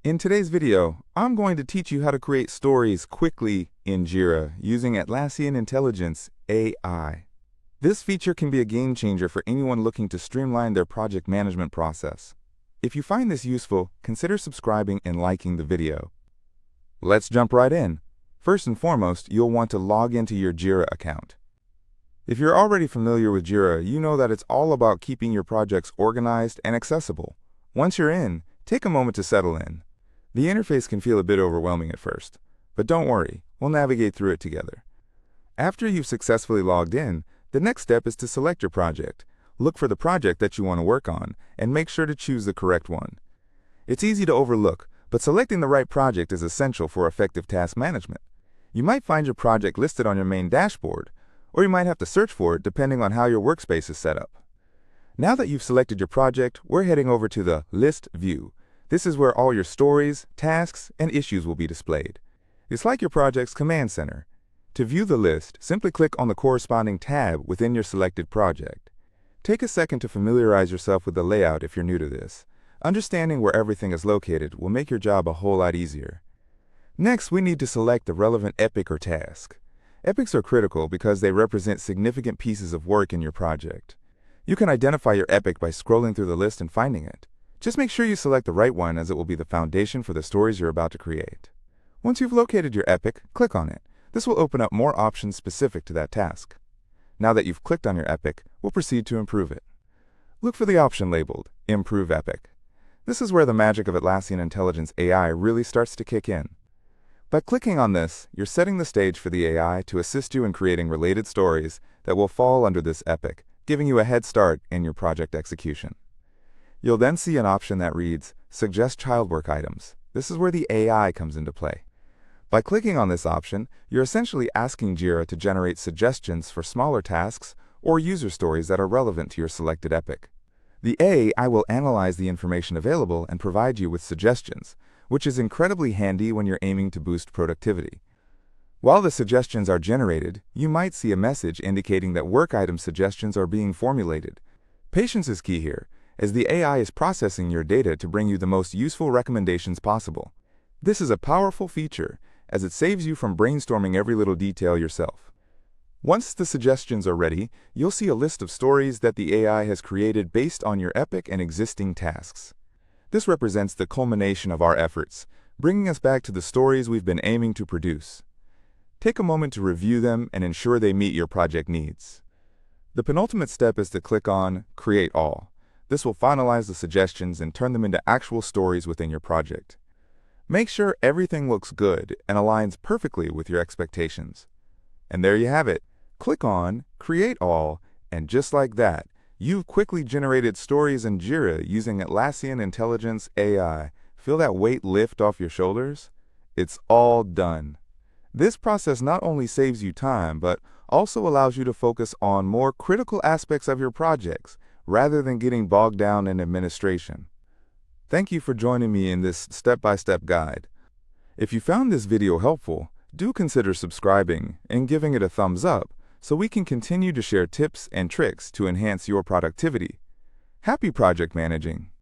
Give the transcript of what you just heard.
In today's video, I'm going to teach you how to create stories quickly in Jira using Atlassian Intelligence AI. This feature can be a game changer for anyone looking to streamline their project management process. If you find this useful, consider subscribing and liking the video. Let's jump right in. First and foremost, you'll want to log into your Jira account. If you're already familiar with Jira, you know that it's all about keeping your projects organized and accessible. Once you're in, take a moment to settle in. The interface can feel a bit overwhelming at first, but don't worry, we'll navigate through it together. After you've successfully logged in, the next step is to select your project. Look for the project that you want to work on, and make sure to choose the correct one. It's easy to overlook, but selecting the right project is essential for effective task management. You might find your project listed on your main dashboard, or you might have to search for it depending on how your workspace is set up. Now that you've selected your project, we're heading over to the List view. This is where all your stories, tasks, and issues will be displayed. It's like your project's command center. To view the list, simply click on the corresponding tab within your selected project. Take a second to familiarize yourself with the layout if you're new to this. Understanding where everything is located will make your job a whole lot easier. Next, we need to select the relevant epic or task. Epics are critical because they represent significant pieces of work in your project. You can identify your epic by scrolling through the list and finding it. Just make sure you select the right one, as it will be the foundation for the stories you're about to create. Once you've located your epic, click on it. This will open up more options specific to that task. Now that you've clicked on your epic, we'll proceed to improve it. Look for the option labeled Improve Epic. This is where the magic of Atlassian Intelligence AI really starts to kick in. By clicking on this, you're setting the stage for the AI to assist you in creating related stories that will fall under this epic, giving you a head start in your project execution. You'll then see an option that reads, Suggest Childwork Items. This is where the AI comes into play. By clicking on this option, you're essentially asking Jira to generate suggestions for smaller tasks or user stories that are relevant to your selected epic. The AI will analyze the information available and provide you with suggestions, which is incredibly handy when you're aiming to boost productivity. While the suggestions are generated, you might see a message indicating that work item suggestions are being formulated. Patience is key here, as the AI is processing your data to bring you the most useful recommendations possible. This is a powerful feature, as it saves you from brainstorming every little detail yourself. Once the suggestions are ready, you'll see a list of stories that the AI has created based on your epic and existing tasks. This represents the culmination of our efforts, bringing us back to the stories we've been aiming to produce. Take a moment to review them and ensure they meet your project needs. The penultimate step is to click on Create All. This will finalize the suggestions and turn them into actual stories within your project. Make sure everything looks good and aligns perfectly with your expectations. And there you have it. Click on Create All, and just like that, you've quickly generated stories in Jira using Atlassian Intelligence AI. Feel that weight lift off your shoulders? It's all done. This process not only saves you time, but also allows you to focus on more critical aspects of your projects, rather than getting bogged down in administration. Thank you for joining me in this step-by-step guide. If you found this video helpful, do consider subscribing and giving it a thumbs up so we can continue to share tips and tricks to enhance your productivity. Happy project managing!